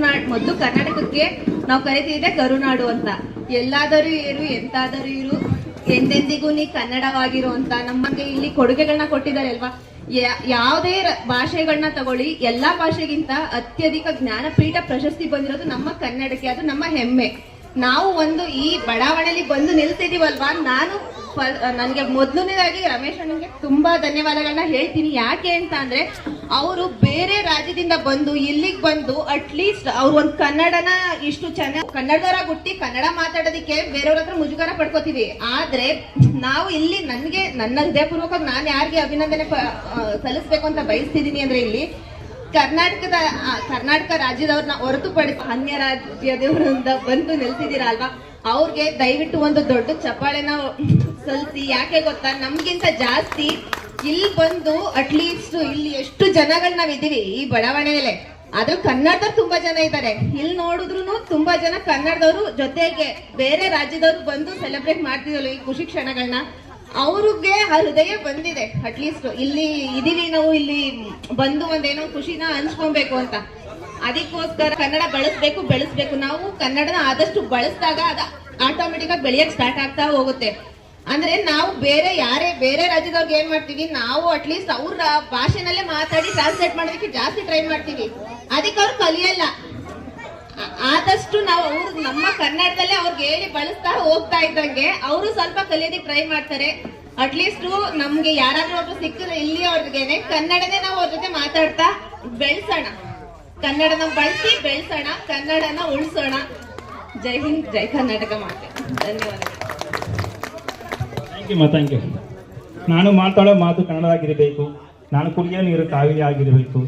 ಮೊದಲು ಕರ್ನಾಟಕಕ್ಕೆ ನಾವು ಕರಿತಿದ್ದೆ ಕರುನಾಡು ಅಂತ. ಎಲ್ಲಾದರೂ ಇರು ಎಂತಾದರೂ ಇರು ಎಂದೆಂದಿಗೂ ನೀ ಕನ್ನಡವಾಗಿರು ಅಂತ ನಮಗೆ ಇಲ್ಲಿ ಕೊಡುಗೆಗಳನ್ನ ಕೊಟ್ಟಿದ್ದಾರೆ ಅಲ್ವಾ. ಯಾವುದೇ ಭಾಷೆಗಳನ್ನ ತಗೊಳ್ಳಿ, ಎಲ್ಲಾ ಭಾಷೆಗಿಂತ ಅತ್ಯಧಿಕ ಜ್ಞಾನಪೀಠ ಪ್ರಶಸ್ತಿ ಬಂದಿರೋದು ನಮ್ಮ ಕನ್ನಡಕ್ಕೆ. ಅದು ನಮ್ಮ ಹೆಮ್ಮೆ. ನಾವು ಒಂದು ಈ ಬಡಾವಣೆಯಲ್ಲಿ ಬಂದು ನಿಲ್ತಿದೀವಲ್ವಾ, ನನಗೆ ಮೊದಲನೇದಾಗಿ ರಮೇಶ್ ಅಣ್ಣನಿಗೆ ತುಂಬಾ ಧನ್ಯವಾದಗಳನ್ನ ಹೇಳ್ತೀನಿ. ಯಾಕೆ ಅಂತ ಅಂದ್ರೆ ಅವರು ಬೇರೆ ರಾಜ್ಯದಿಂದ ಬಂದು ಇಲ್ಲಿಗೆ ಬಂದು ಅಟ್ಲೀಸ್ಟ್ ಅವ್ರು ಒಂದು ಕನ್ನಡನ ಇಷ್ಟು ಚೆನ್ನಾಗಿ ಕನ್ನಡದವರಾಗಿ ಹುಟ್ಟಿ ಕನ್ನಡ ಮಾತಾಡೋದಕ್ಕೆ ಬೇರೆಯವ್ರ ಹತ್ರ ಮುಜುಗರ ಪಡ್ಕೋತೀವಿ. ಆದ್ರೆ ನಾವು ಇಲ್ಲಿ ನನ್ನ ಹೃದಯಪೂರ್ವಕವಾಗಿ ನಾನು ಯಾರಿಗೆ ಅಭಿನಂದನೆ ಸಲ್ಲಿಸ್ಬೇಕು ಅಂತ ಬಯಸ್ತಿದೀನಿ ಅಂದ್ರೆ ಇಲ್ಲಿ ಕರ್ನಾಟಕ ರಾಜ್ಯದವ್ರನ್ನ ಹೊರತುಪಡಿಸಿ ಅನ್ಯ ರಾಜ್ಯದವರಿಂದ ಬಂದು ನಿಲ್ತಿದ್ದೀರಾ ಅಲ್ವಾ, ಅವ್ರಿಗೆ ದಯವಿಟ್ಟು ಒಂದು ದೊಡ್ಡ ಚಪ್ಪಾಳೆನ ಸಲ್ಲಿಸಿ. ಯಾಕೆ ಗೊತ್ತಾ, ನಮ್ಗಿಂತ ಜಾಸ್ತಿ ಇಲ್ಲಿ ಬಂದು ಅಟ್ಲೀಸ್ಟ್ ಇಲ್ಲಿ ಎಷ್ಟು ಜನಗಳು ನಾವಿದ್ದೀವಿ ಈ ಬಡಾವಣೆಯಲ್ಲೇ, ಆದ್ರೂ ಕನ್ನಡದವ್ರು ತುಂಬಾ ಜನ ಇದ್ದಾರೆ. ಇಲ್ಲಿ ನೋಡಿದ್ರು ತುಂಬಾ ಜನ ಕನ್ನಡದವರು ಜೊತೆಗೆ ಬೇರೆ ರಾಜ್ಯದವ್ರು ಬಂದು ಸೆಲೆಬ್ರೇಟ್ ಮಾಡ್ತಿದ್ವಲ್ಲ ಈ ಖುಷಿ ಕ್ಷಣಗಳನ್ನ, ಅವ್ರಿಗೆ ಹೃದಯ ಬಂದಿದೆ. ಅಟ್ಲೀಸ್ಟ್ ಇಲ್ಲಿ ಇದೀವಿ ನಾವು, ಇಲ್ಲಿ ಬಂದು ಒಂದೇನೋ ಖುಷಿನ ಹಂಚ್ಕೊಬೇಕು ಅಂತ. ಅದಕ್ಕೋಸ್ಕರ ಕನ್ನಡ ಬೆಳೆಸ್ಬೇಕು. ನಾವು ಕನ್ನಡನ ಆದಷ್ಟು ಬಳಸಿದಾಗ ಅದು ಆಟೋಮೆಟಿಕ್ ಆಗಿ ಬೆಳೆಯಕ್ ಸ್ಟಾರ್ಟ್ ಆಗ್ತಾ ಹೋಗುತ್ತೆ. ಅಂದ್ರೆ ನಾವು ಬೇರೆ ರಾಜ್ಯದವ್ರಿಗೆ ಏನ್ ಮಾಡ್ತೀವಿ, ನಾವು ಅಟ್ಲೀಸ್ಟ್ ಅವ್ರ ಭಾಷೆನಲ್ಲೇ ಮಾತಾಡಿ ಟ್ರಾನ್ಸ್ಲೇಟ್ ಮಾಡೋದಕ್ಕೆ ಜಾಸ್ತಿ ಟ್ರೈ ಮಾಡ್ತೀವಿ. ಅದಕ್ಕೆ ಅವ್ರು ಕಲಿಯಲ್ಲ. ಆದಷ್ಟು ನಾವು ನಮ್ಮ ಕನ್ನಡದಲ್ಲೇ ಅವ್ರಿಗೆ ಹೇಳಿ ಬಳಸ್ತಾ ಹೋಗ್ತಾ ಇದ್ದಂಗೆ ಅವರು ಸ್ವಲ್ಪ ಕಲಿಯೋದಕ್ಕೆ ಟ್ರೈ ಮಾಡ್ತಾರೆ. ಅಟ್ಲೀಸ್ಟ್ ನಮ್ಗೆ ಯಾರಾದ್ರೂ ಒಬ್ರು ಸಿಕ್ಕಿದ್ರೆ ಇಲ್ಲಿ ಅವ್ರಿಗೇನೆ ಕನ್ನಡನೇ ನಾವು ಅವ್ರ ಜೊತೆ ಮಾತಾಡ್ತಾ ಬೆಳೆಸೋಣ. ಕನ್ನಡನ ಬಳಸಿ ಬೆಳೆಸೋಣ, ಕನ್ನಡನ ಉಳಿಸೋಣ. ಜೈ ಹಿಂದ್, ಜೈ ಕರ್ನಾಟಕ ಮಾತೆ. ಧನ್ಯವಾದಗಳು. Thank you. ನಾನು ಮಾತಾಡೋ ಮಾತು ಕನ್ನಡವಾಗಿರಬೇಕು. ನಾನು ಕುಡಿಯೋ ನೀರು ಕಾವೇರಿ ಆಗಿರಬೇಕು.